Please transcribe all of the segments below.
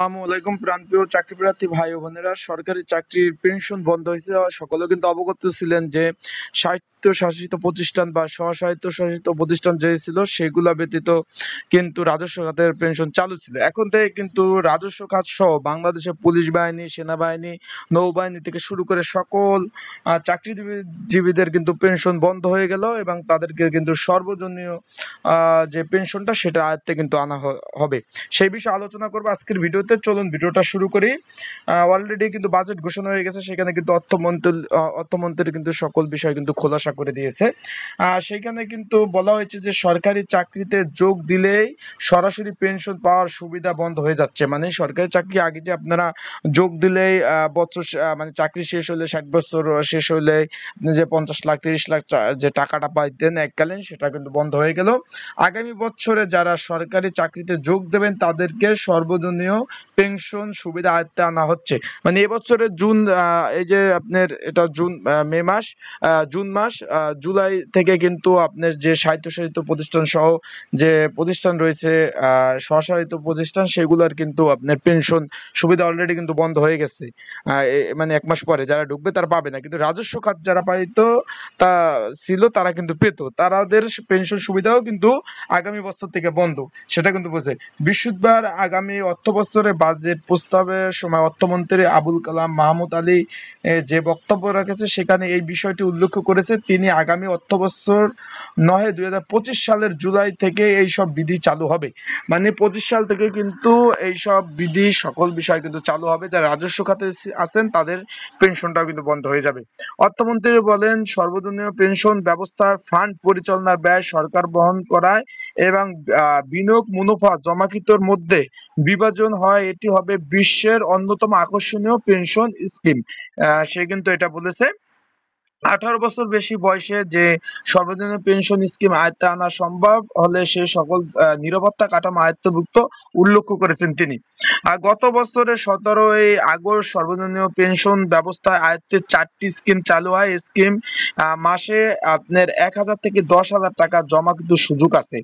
আসসালামাইকুম প্রাণপ্রিয় চাকরি প্রার্থী ভাই ও বোনেরা, সরকারি চাকরির পেনশন বন্ধ হয়েছে। সকলে কিন্তু অবগত ছিলেন যে স্বায়ত্ত শাসিত প্রতিষ্ঠান বা স্বস্বায়ত্ত শাসিত প্রতিষ্ঠান যে ছিল সেগুলা ব্যতীত কিন্তু রাজস্ব খাতের পেনশন চালু ছিল। এখন থেকে কিন্তু রাজস্ব খাত সহ বাংলাদেশের পুলিশ বাহিনী, সেনাবাহিনী, নৌবাহিনী থেকে শুরু করে সকল চাকরিজীবীদের কিন্তু পেনশন বন্ধ হয়ে গেল এবং তাদেরকে কিন্তু সর্বজনীয় যে পেনশনটা সেটা আয়ত্তে কিন্তু আনা হবে। সেই বিষয়ে আলোচনা করবো আজকের ভিডিওতে। চলুন ভিডিওটা শুরু করি। অলরেডি কিন্তু বাজেট ঘোষণা হয়ে গেছে, সেখানে কিন্তু অর্থমন্ত্রী কিন্তু সকল বিষয় কিন্তু খোলাসা করে দিয়েছে। সেখানে কিন্তু বলা হয়েছে যে সরকারি চাকরিতে যোগ দিলেই সরাসরি পেনশন পাওয়ার সুবিধা বন্ধ হয়ে যাচ্ছে। মানে সরকারি চাকরি আগে যে আপনারা যোগ দিলেই মানে চাকরি শেষ হলে 60 বছর শেষ হলে আপনি যে 50 লাখ 30 লাখ যে টাকাটা পাইতেন এককালীন, সেটা কিন্তু বন্ধ হয়ে গেল। আগামী বছরে যারা সরকারি চাকরিতে যোগ দেবেন তাদেরকে সর্বজনীয় পেনশন সুবিধা আয়ত্তে আনা হচ্ছে। মানে এবছরের জুন, এই যে আপনার এটা জুন, মে মাস, জুন মাস, জুলাই থেকে কিন্তু আপনার যে স্বায়ত্তশাসিত প্রতিষ্ঠান সহ যে প্রতিষ্ঠান রয়েছে, স্বশাসিত প্রতিষ্ঠান, সেগুলোর কিন্তু আপনার পেনশন সুবিধা অলরেডি কিন্তু বন্ধ হয়ে গেছে। মানে 1 মাস পরে যারা ঢুকবে তারা পাবে না, কিন্তু রাজস্ব খাত যারা পাইতো তা ছিল তারা কিন্তু পেত, তাদের পেনশন সুবিধাও কিন্তু আগামী বছর থেকে বন্ধ, সেটা কিন্তু বোঝে। বৃহস্পতিবার আগামী অর্থ বছরে বাজেট প্রস্তাবের সময় অর্থমন্ত্রী আবুল কালাম মাহমুদ আলী যে বক্তব্য রেখেছে সেখানে এই বিষয়টি উল্লেখ করেছে। তিনি আগামী অর্থ বছর নয় 2025 সালের জুলাই থেকে এই সব বিধি চালু হবে। মানে 25 সাল থেকে কিন্তু এই সব বিধি সকল বিষয় কিন্তু চালু হবে। যারা রাজস্ব খাতে আছেন তাদের পেনশনটাও কিন্তু বন্ধ হয়ে যাবে। অর্থমন্ত্রী বলেন, সর্বজনীয় পেনশন ব্যবস্থার ফান্ড পরিচালনার ব্যয় সরকার বহন করায় এবং বিনিয়োগ মুনাফা জমাকৃতর মধ্যে বিভাজন হয়, এটি হবে বিশ্বের অন্যতম আকর্ষণীয় পেনশন স্কিম। সে কিন্তু এটা বলেছে। 18 বছর বেশি বয়সে যে সর্বজনীন পেনশন স্কিম আয়ত্তে আনা সম্ভব হলে সে সকল নিরাপত্তা কাঠামো আয়ত্তভুক্ত উল্লেখ করেছেন তিনি। আর গত বছরের 17ই আগস্ট সর্বজনীন পেনশন ব্যবস্থা আয়ত্তের 4টি স্কিম চালু হয়। স্কিম মাসে আপনার 1,000 থেকে 10,000 টাকা জমা কিন্তু সুযোগ আছে।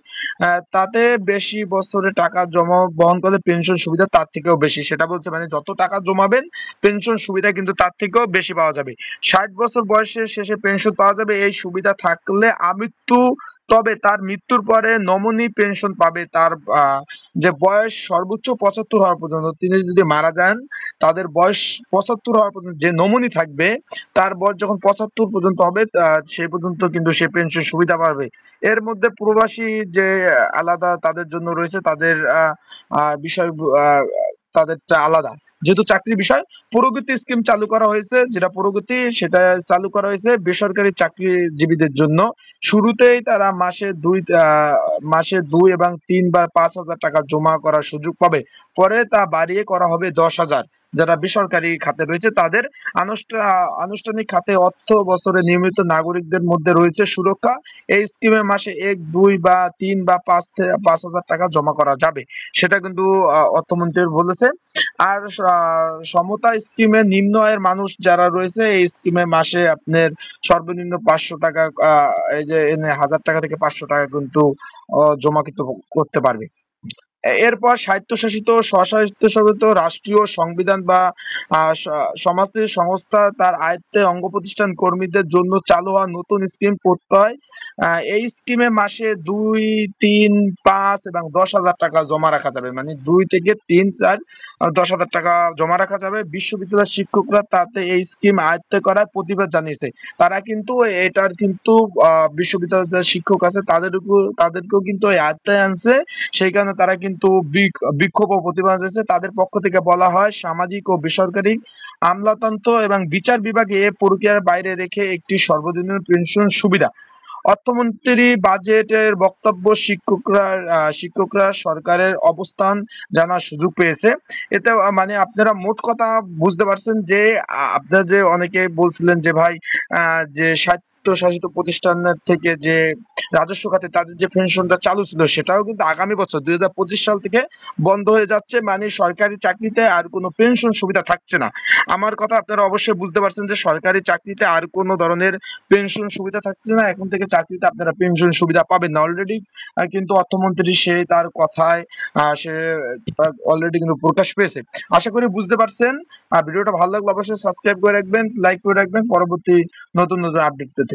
তাতে বেশি বছরে টাকা জমা বহন করলে পেনশন সুবিধা তার থেকেও বেশি, সেটা বলছে। মানে যত টাকা জমাবেন পেনশন সুবিধা কিন্তু তার থেকেও বেশি পাওয়া যাবে। 60 বছর বয়সের শেষে পেনশন পাওয়া যাবে এই সুবিধা থাকলে আমৃত্যু, তবে তার মৃত্যুর পরে নমনী পেনশন পাবে তার যে বয়স সর্বোচ্চ 75 হওয়ার পর্যন্ত। তিনি যদি মারা যান, তাদের বয়স 75 হওয়ার পর্যন্ত যে নমনী থাকবে তার বয়স যখন 75 পর্যন্ত হবে সেই পর্যন্ত কিন্তু সে পেনশন সুবিধা পাবে। এর মধ্যে প্রবাসী যে আলাদা তাদের জন্য রয়েছে, তাদের বিষয় তাদেরটা আলাদা, যেহেতু চাকরির বিষয়। প্রগতি স্কিম চালু করা হয়েছে, যেটা প্রগতি সেটা চালু করা হয়েছে বেসরকারি চাকরিজীবীদের জন্য। শুরুতেই তারা মাসে 2 এবং 3 বা 5,000 টাকা জমা করার সুযোগ পাবে। পরে তা বাড়িয়ে করা হবে 10,000। যারা বেসরকারি খাতে রয়েছে তাদের। আনুষ্ঠানিক খাতে অর্থ বছরে নিয়মিত নাগরিকদের মধ্যে রয়েছে সুরক্ষা। এই স্কিমে মাসে 1, 2 বা 3 বা 5,000 টাকা জমা করা যাবে, সেটা কিন্তু অর্থমন্ত্রী বলেছে। আর সমতা স্কিমে নিম্ন আয়ের মানুষ যারা রয়েছে এই স্কিমে মাসে আপনার সর্বনিম্ন 500 টাকা, এই যে 1,000 টাকা থেকে 500 টাকা কিন্তু জমা কিন্তু করতে পারবে। এরপর স্বায়ত্তশাসিত স্বশাসিত রাষ্ট্রীয় সংবিধান বা সমাজসেবী সংস্থা তার আয়ত্তে অঙ্গ প্রতিষ্ঠান কর্মীদের জন্য চালু হওয়া নতুন স্কিম প্রত্যয়। এই স্কিমে মাসে 2, 3, 5 এবং 10,000 টাকা জমা রাখা যাবে। মানে 2 থেকে 3, 4, 10,000 টাকা জমা রাখা যাবে। বিশ্ববিদ্যালয়ের শিক্ষকরা তাতে এই স্কিম আয়ত্তে করার প্রতিবাদ জানিয়েছে। তারা কিন্তু এটার কিন্তু বিশ্ববিদ্যালয়ের শিক্ষক আছে তাদেরকেও কিন্তু আয়ত্তে আনছে। সেই কারণে তারা কিন্তু বিক্ষোভ ও প্রতিবাদ জানিয়েছে। তাদের পক্ষ থেকে বলা হয়, সামাজিক ও বেসরকারি আমলাতন্ত্র এবং বিচার বিভাগে এ প্রক্রিয়ার বাইরে রেখে একটি সর্বজনীন পেনশন সুবিধা। অর্থমন্ত্রী বাজেটের বক্তব্য শিক্ষকরা সরকারের অবস্থান জানার সুযোগ পেয়েছে। এতে মানে আপনারা মোট কথা বুঝতে পারছেন যে আপনারা যে অনেকে বলছিলেন যে ভাই যে স্বায়ত্তশাসিত প্রতিষ্ঠানের থেকে যে রাজস্ব খাতে তাদের যে পেনশনটা চালু ছিল সেটাও কিন্তু আগামী বছর 2025 সাল থেকে বন্ধ হয়ে যাচ্ছে। মানে সরকারি চাকরিতে আর কোনো পেনশন সুবিধা থাকছে না। আমার কথা আপনারা অবশ্যই বুঝতে পারছেন যে সরকারি চাকরিতে আর কোনো ধরনের পেনশন সুবিধা থাকছে না। এখন থেকে চাকরিতে আপনারা পেনশন সুবিধা পাবেন না। অলরেডি কিন্তু অর্থমন্ত্রী সে তার কথায় সে অলরেডি কিন্তু প্রকাশ পেয়েছে। আশা করি বুঝতে পারছেন। ভিডিওটা ভালো লাগলে অবশ্যই সাবস্ক্রাইব করে রাখবেন, লাইক করে রাখবেন, পরবর্তী নতুন নতুন আপডেট পেতে।